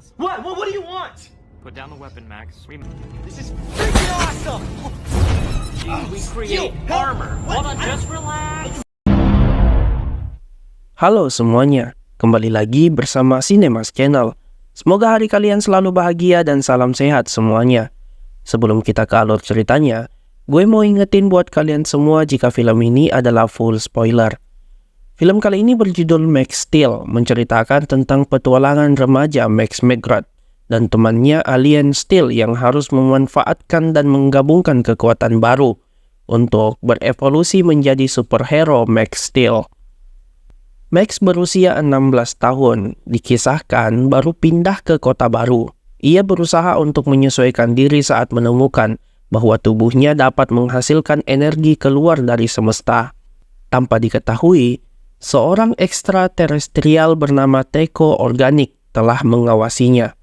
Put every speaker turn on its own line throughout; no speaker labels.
things.
What do you want?
Put down the weapon, Max.
This is freaking awesome!
We create armor. Hold on, just relax.
Halo semuanya, kembali lagi bersama Cinemas Channel. Semoga hari kalian selalu bahagia dan salam sehat semuanya. Sebelum kita ke alur ceritanya, gue mau ingetin buat kalian semua jika film ini adalah full spoiler. Film kali ini berjudul Max Steel, menceritakan tentang petualangan remaja Max McGrath dan temannya alien Steel yang harus memanfaatkan dan menggabungkan kekuatan baru untuk berevolusi menjadi superhero Max Steel. Max berusia 16 tahun, dikisahkan baru pindah ke kota baru. Ia berusaha untuk menyesuaikan diri saat menemukan bahwa tubuhnya dapat menghasilkan energi keluar dari semesta. Tanpa diketahui, seorang ekstraterestrial bernama Teko Organik telah mengawasinya.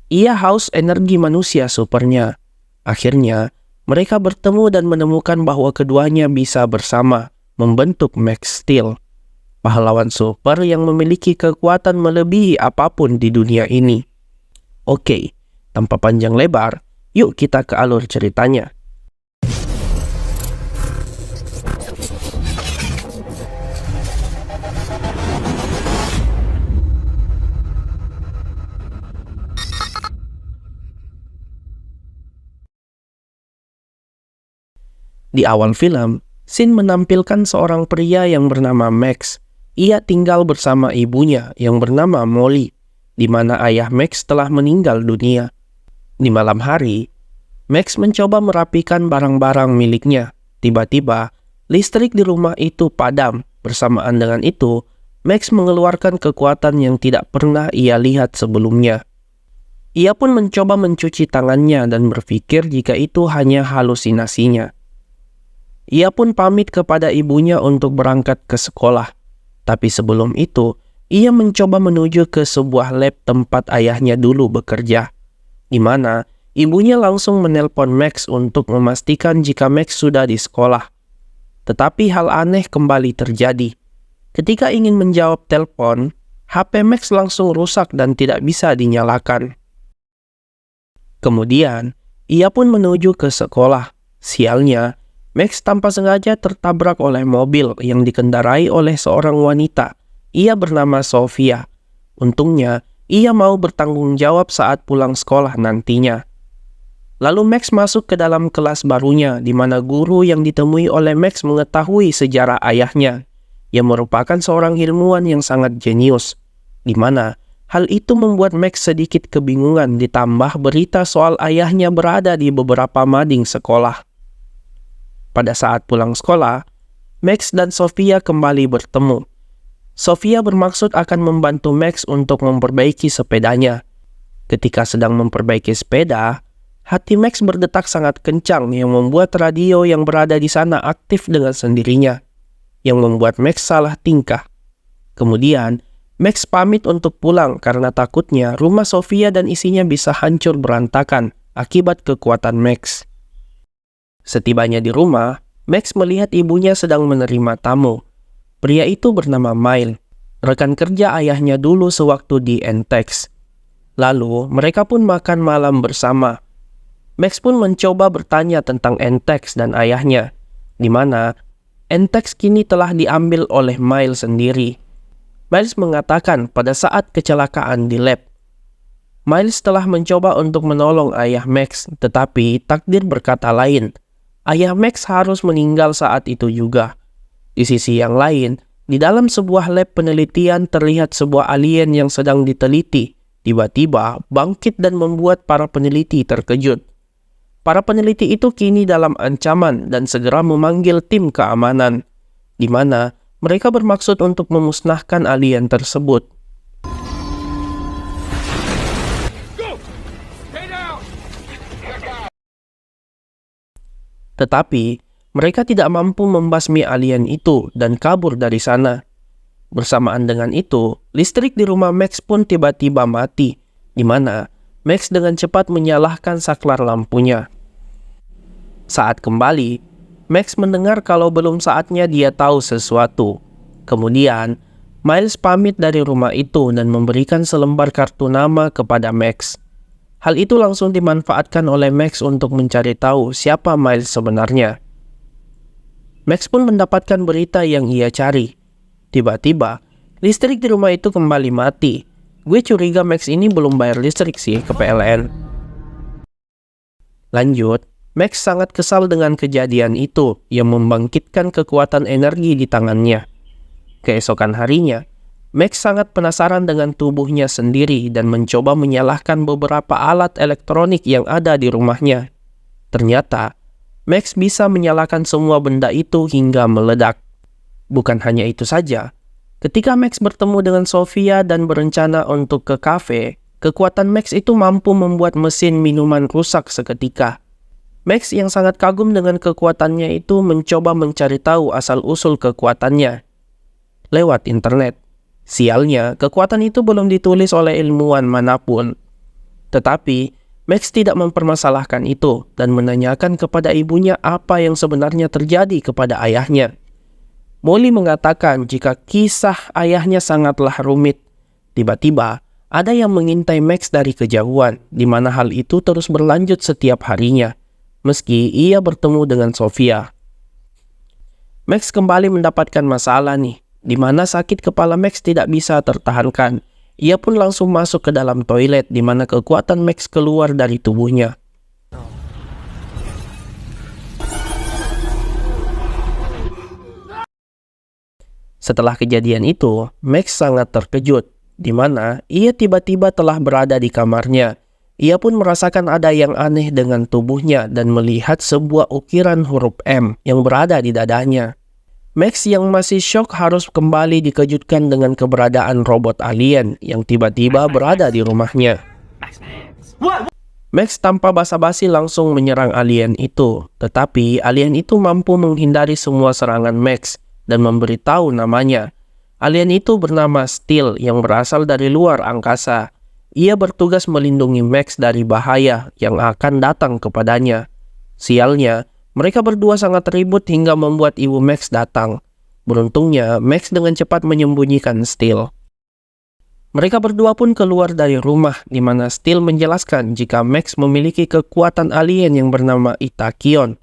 Ia haus energi manusia supernya. Akhirnya, mereka bertemu dan menemukan bahwa keduanya bisa bersama membentuk Max Steel, pahlawan super yang memiliki kekuatan melebihi apapun di dunia ini. Oke, tanpa panjang lebar, yuk kita ke alur ceritanya. Di awal film, scene menampilkan seorang pria yang bernama Max. Ia tinggal bersama ibunya yang bernama Molly, di mana ayah Max telah meninggal dunia. Di malam hari, Max mencoba merapikan barang-barang miliknya. Tiba-tiba, listrik di rumah itu padam. Bersamaan dengan itu, Max mengeluarkan kekuatan yang tidak pernah ia lihat sebelumnya. Ia pun mencoba mencuci tangannya dan berpikir jika itu hanya halusinasinya. Ia pun pamit kepada ibunya untuk berangkat ke sekolah. Tapi sebelum itu, ia mencoba menuju ke sebuah lab tempat ayahnya dulu bekerja, di mana ibunya langsung menelpon Max untuk memastikan jika Max sudah di sekolah. Tetapi hal aneh kembali terjadi. Ketika ingin menjawab telepon, HP Max langsung rusak dan tidak bisa dinyalakan. Kemudian, ia pun menuju ke sekolah. Sialnya, Max tanpa sengaja tertabrak oleh mobil yang dikendarai oleh seorang wanita. Ia bernama Sofia. Untungnya, ia mau bertanggung jawab saat pulang sekolah nantinya. Lalu Max masuk ke dalam kelas barunya, di mana guru yang ditemui oleh Max mengetahui sejarah ayahnya, yang merupakan seorang ilmuwan yang sangat jenius, di mana hal itu membuat Max sedikit kebingungan ditambah berita soal ayahnya berada di beberapa mading sekolah. Pada saat pulang sekolah, Max dan Sofia kembali bertemu. Sofia bermaksud akan membantu Max untuk memperbaiki sepedanya. Ketika sedang memperbaiki sepeda, hati Max berdetak sangat kencang yang membuat radio yang berada di sana aktif dengan sendirinya, yang membuat Max salah tingkah. Kemudian, Max pamit untuk pulang karena takutnya rumah Sofia dan isinya bisa hancur berantakan akibat kekuatan Max. Setibanya di rumah, Max melihat ibunya sedang menerima tamu. Pria itu bernama Mile, rekan kerja ayahnya dulu sewaktu di Entex. Lalu, mereka pun makan malam bersama. Max pun mencoba bertanya tentang Entex dan ayahnya, di mana Entex kini telah diambil oleh Mile sendiri. Miles mengatakan pada saat kecelakaan di lab, Miles telah mencoba untuk menolong ayah Max, tetapi takdir berkata lain. Ayah Max harus meninggal saat itu juga. Di sisi yang lain, di dalam sebuah lab penelitian terlihat sebuah alien yang sedang diteliti. Tiba-tiba bangkit dan membuat para peneliti terkejut. Para peneliti itu kini dalam ancaman dan segera memanggil tim keamanan, di mana mereka bermaksud untuk memusnahkan alien tersebut. Tetapi, mereka tidak mampu membasmi alien itu dan kabur dari sana. Bersamaan dengan itu, listrik di rumah Max pun tiba-tiba mati, di mana Max dengan cepat menyalakan saklar lampunya. Saat kembali, Max mendengar kalau belum saatnya dia tahu sesuatu. Kemudian, Miles pamit dari rumah itu dan memberikan selembar kartu nama kepada Max. Hal itu langsung dimanfaatkan oleh Max untuk mencari tahu siapa Miles sebenarnya. Max pun mendapatkan berita yang ia cari. Tiba-tiba, listrik di rumah itu kembali mati. Gue curiga Max ini belum bayar listrik sih ke PLN. Lanjut, Max sangat kesal dengan kejadian itu yang membangkitkan kekuatan energi di tangannya. Keesokan harinya, Max sangat penasaran dengan tubuhnya sendiri dan mencoba menyalakan beberapa alat elektronik yang ada di rumahnya. Ternyata, Max bisa menyalakan semua benda itu hingga meledak. Bukan hanya itu saja, ketika Max bertemu dengan Sofia dan berencana untuk ke kafe, kekuatan Max itu mampu membuat mesin minuman rusak seketika. Max yang sangat kagum dengan kekuatannya itu mencoba mencari tahu asal-usul kekuatannya lewat internet. Sialnya, kekuatan itu belum ditulis oleh ilmuwan manapun. Tetapi, Max tidak mempermasalahkan itu dan menanyakan kepada ibunya apa yang sebenarnya terjadi kepada ayahnya. Molly mengatakan jika kisah ayahnya sangatlah rumit. Tiba-tiba, ada yang mengintai Max dari kejauhan, di mana hal itu terus berlanjut setiap harinya, meski ia bertemu dengan Sofia. Max kembali mendapatkan masalah nih, di mana sakit kepala Max tidak bisa tertahankan. Ia pun langsung masuk ke dalam toilet di mana kekuatan Max keluar dari tubuhnya. Setelah kejadian itu, Max sangat terkejut, di mana ia tiba-tiba telah berada di kamarnya. Ia pun merasakan ada yang aneh dengan tubuhnya dan melihat sebuah ukiran huruf M yang berada di dadanya. Max yang masih syok harus kembali dikejutkan dengan keberadaan robot alien yang tiba-tiba berada di rumahnya. Max tanpa basa-basi langsung menyerang alien itu, tetapi alien itu mampu menghindari semua serangan Max dan memberitahu namanya. Alien itu bernama Steel yang berasal dari luar angkasa. Ia bertugas melindungi Max dari bahaya yang akan datang kepadanya. Sialnya, mereka berdua sangat ribut hingga membuat ibu Max datang. Beruntungnya, Max dengan cepat menyembunyikan Steel. Mereka berdua pun keluar dari rumah, di mana Steel menjelaskan jika Max memiliki kekuatan alien yang bernama Itakion,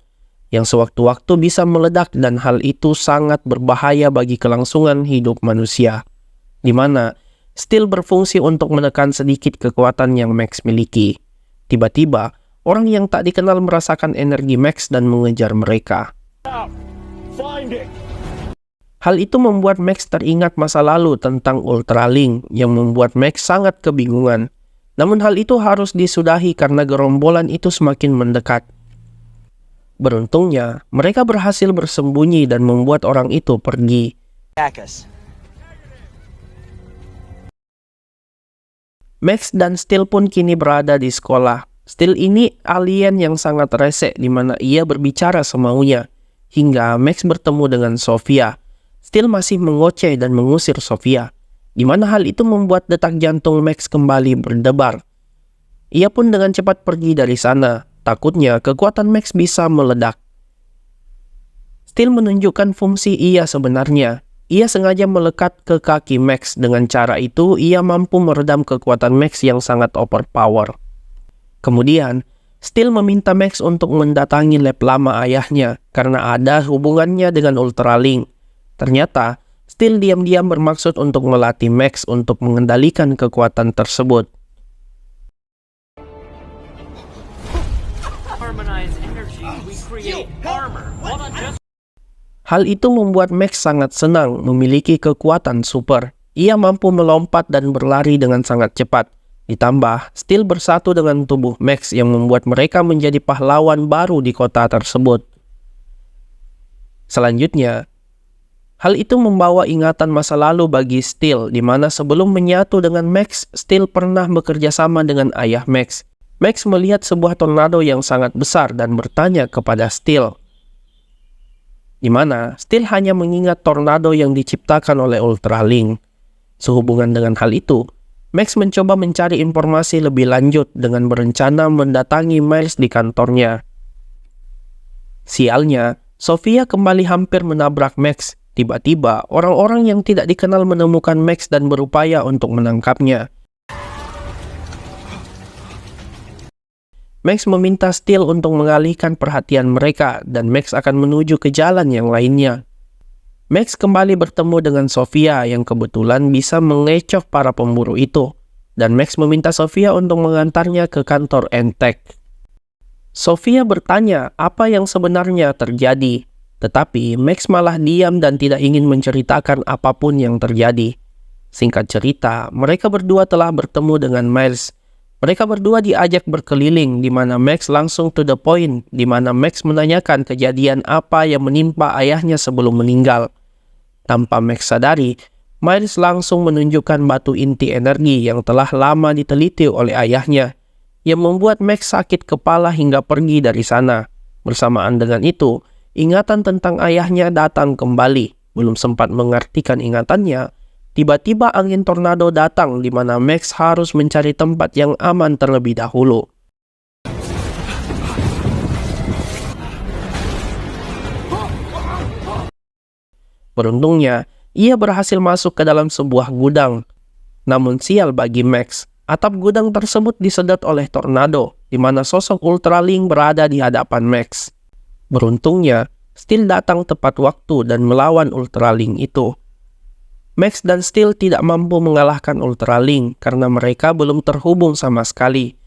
yang sewaktu-waktu bisa meledak dan hal itu sangat berbahaya bagi kelangsungan hidup manusia. Di mana Steel berfungsi untuk menekan sedikit kekuatan yang Max miliki. Tiba-tiba, orang yang tak dikenal merasakan energi Max dan mengejar mereka. Hal itu membuat Max teringat masa lalu tentang Ultralink yang membuat Max sangat kebingungan. Namun hal itu harus disudahi karena gerombolan itu semakin mendekat. Beruntungnya, mereka berhasil bersembunyi dan membuat orang itu pergi. Max dan Steel pun kini berada di sekolah. Steel ini alien yang sangat rese di mana ia berbicara semaunya. Hingga Max bertemu dengan Sofia. Steel masih mengoceh dan mengusir Sofia, di mana hal itu membuat detak jantung Max kembali berdebar. Ia pun dengan cepat pergi dari sana, takutnya kekuatan Max bisa meledak. Steel menunjukkan fungsi ia sebenarnya. Ia sengaja melekat ke kaki Max. Dengan cara itu, ia mampu meredam kekuatan Max yang sangat overpower. Kemudian, Steel meminta Max untuk mendatangi lab lama ayahnya karena ada hubungannya dengan Ultralink. Ternyata, Steel diam-diam bermaksud untuk melatih Max untuk mengendalikan kekuatan tersebut.
Harmonize energy, we create armor. Hold on just
Hal itu membuat Max sangat senang memiliki kekuatan super. Ia mampu melompat dan berlari dengan sangat cepat. Ditambah, Steel bersatu dengan tubuh Max yang membuat mereka menjadi pahlawan baru di kota tersebut. Selanjutnya, hal itu membawa ingatan masa lalu bagi Steel, di mana sebelum menyatu dengan Max, Steel pernah bekerja sama dengan ayah Max. Max melihat sebuah tornado yang sangat besar dan bertanya kepada Steel, di mana Steel hanya mengingat tornado yang diciptakan oleh Ultralink. Sehubungan dengan hal itu, Max mencoba mencari informasi lebih lanjut dengan berencana mendatangi Miles di kantornya. Sialnya, Sofia kembali hampir menabrak Max. Tiba-tiba, orang-orang yang tidak dikenal menemukan Max dan berupaya untuk menangkapnya. Max meminta Steel untuk mengalihkan perhatian mereka dan Max akan menuju ke jalan yang lainnya. Max kembali bertemu dengan Sofia yang kebetulan bisa mengecoh para pemburu itu, dan Max meminta Sofia untuk mengantarnya ke kantor Entek. Sofia bertanya apa yang sebenarnya terjadi, tetapi Max malah diam dan tidak ingin menceritakan apapun yang terjadi. Singkat cerita, mereka berdua telah bertemu dengan Miles. Mereka berdua diajak berkeliling, di mana Max langsung to the point, di mana Max menanyakan kejadian apa yang menimpa ayahnya sebelum meninggal. Tanpa Max sadari, Miles langsung menunjukkan batu inti energi yang telah lama diteliti oleh ayahnya, yang membuat Max sakit kepala hingga pergi dari sana. Bersamaan dengan itu, ingatan tentang ayahnya datang kembali. Belum sempat mengartikan ingatannya, tiba-tiba angin tornado datang di mana Max harus mencari tempat yang aman terlebih dahulu. Beruntungnya, ia berhasil masuk ke dalam sebuah gudang. Namun sial bagi Max, atap gudang tersebut disedot oleh tornado, di mana sosok Ultralink berada di hadapan Max. Beruntungnya, Steel datang tepat waktu dan melawan Ultralink itu. Max dan Steel tidak mampu mengalahkan Ultralink karena mereka belum terhubung sama sekali.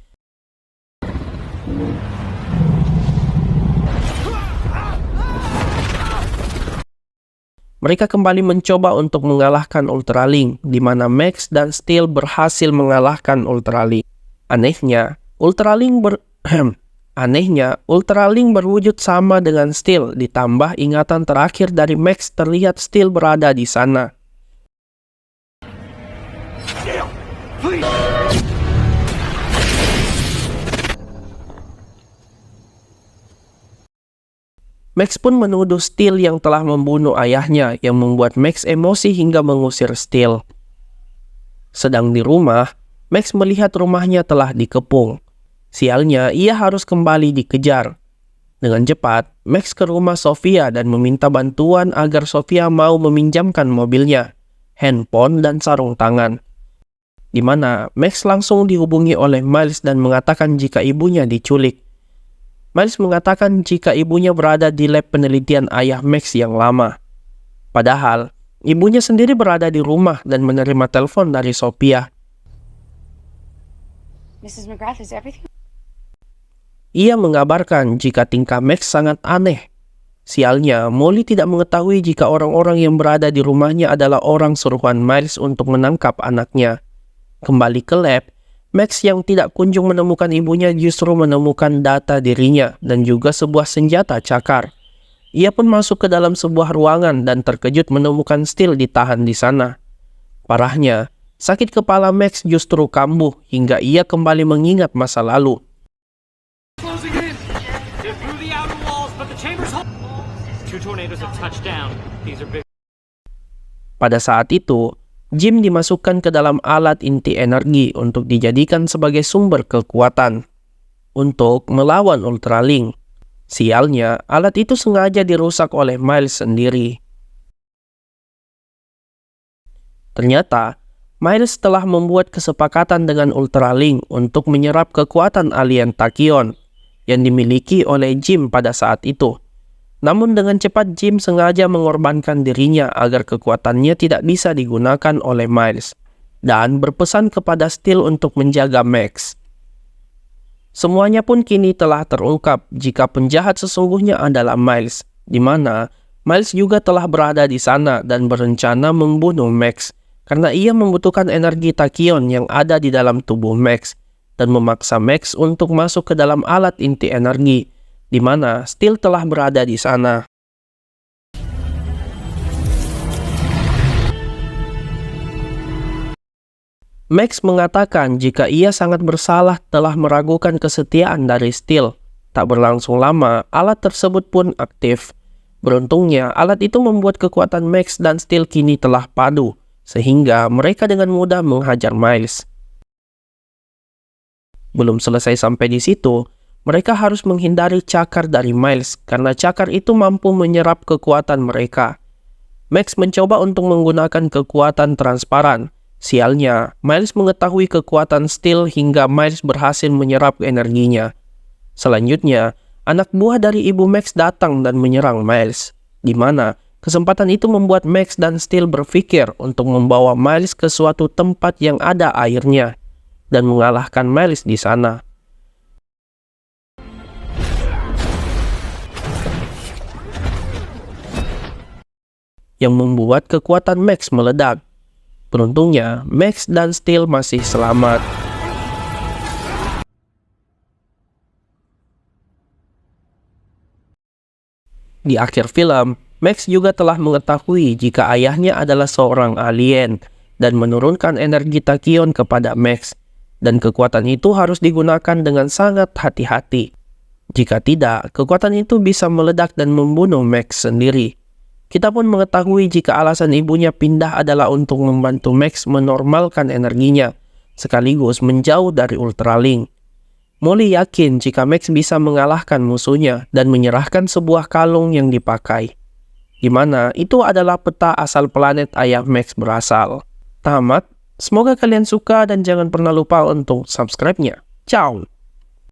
Mereka kembali mencoba untuk mengalahkan Ultralink, di mana Max dan Steel berhasil mengalahkan Ultralink. Anehnya, Ultralink berwujud sama dengan Steel, ditambah ingatan terakhir dari Max terlihat Steel berada di sana. Max pun menuduh Steel yang telah membunuh ayahnya, yang membuat Max emosi hingga mengusir Steel. Sedang di rumah, Max melihat rumahnya telah dikepung. Sialnya, ia harus kembali dikejar. Dengan cepat, Max ke rumah Sofia dan meminta bantuan agar Sofia mau meminjamkan mobilnya, handphone, dan sarung tangan. Di mana Max langsung dihubungi oleh Miles dan mengatakan jika ibunya diculik. Miles mengatakan jika ibunya berada di lab penelitian ayah Max yang lama. Padahal, ibunya sendiri berada di rumah dan menerima telepon dari Sophia.
Mrs. McGrath, is everything?
Ia mengabarkan jika tingkah Max sangat aneh. Sialnya, Molly tidak mengetahui jika orang-orang yang berada di rumahnya adalah orang suruhan Miles untuk menangkap anaknya. Kembali ke lab, Max yang tidak kunjung menemukan ibunya justru menemukan data dirinya dan juga sebuah senjata cakar. Ia pun masuk ke dalam sebuah ruangan dan terkejut menemukan Steel ditahan di sana. Parahnya, sakit kepala Max justru kambuh hingga ia kembali mengingat masa lalu.
Closing in. They're through the outer walls, but the chamber's whole. 2 tornadoes have touched down. These are big.
Pada saat itu, Jim dimasukkan ke dalam alat inti energi untuk dijadikan sebagai sumber kekuatan untuk melawan Ultralink. Sialnya, alat itu sengaja dirusak oleh Miles sendiri. Ternyata, Miles telah membuat kesepakatan dengan Ultralink untuk menyerap kekuatan alien Tachyon yang dimiliki oleh Jim pada saat itu. Namun dengan cepat Jim sengaja mengorbankan dirinya agar kekuatannya tidak bisa digunakan oleh Miles, dan berpesan kepada Steel untuk menjaga Max. Semuanya pun kini telah terungkap jika penjahat sesungguhnya adalah Miles, di mana Miles juga telah berada di sana dan berencana membunuh Max, karena ia membutuhkan energi Tachyon yang ada di dalam tubuh Max, dan memaksa Max untuk masuk ke dalam alat inti energi, di mana Steel telah berada di sana. Max mengatakan jika ia sangat bersalah telah meragukan kesetiaan dari Steel. Tak berlangsung lama, alat tersebut pun aktif. Beruntungnya, alat itu membuat kekuatan Max dan Steel kini telah padu, sehingga mereka dengan mudah menghajar Miles. Belum selesai sampai di situ, mereka harus menghindari cakar dari Miles karena cakar itu mampu menyerap kekuatan mereka. Max mencoba untuk menggunakan kekuatan transparan. Sialnya, Miles mengetahui kekuatan Steel hingga Miles berhasil menyerap energinya. Selanjutnya, anak buah dari ibu Max datang dan menyerang Miles, di mana kesempatan itu membuat Max dan Steel berpikir untuk membawa Miles ke suatu tempat yang ada airnya dan mengalahkan Miles di sana. Yang membuat kekuatan Max meledak. Beruntungnya, Max dan Steel masih selamat. Di akhir film, Max juga telah mengetahui jika ayahnya adalah seorang alien dan menurunkan energi tachyon kepada Max, dan kekuatan itu harus digunakan dengan sangat hati-hati. Jika tidak, kekuatan itu bisa meledak dan membunuh Max sendiri. Kita pun mengetahui jika alasan ibunya pindah adalah untuk membantu Max menormalkan energinya, sekaligus menjauh dari Ultralink. Molly yakin jika Max bisa mengalahkan musuhnya dan menyerahkan sebuah kalung yang dipakai, di mana itu adalah peta asal planet ayah Max berasal. Tamat, semoga kalian suka dan jangan pernah lupa untuk subscribe-nya. Ciao!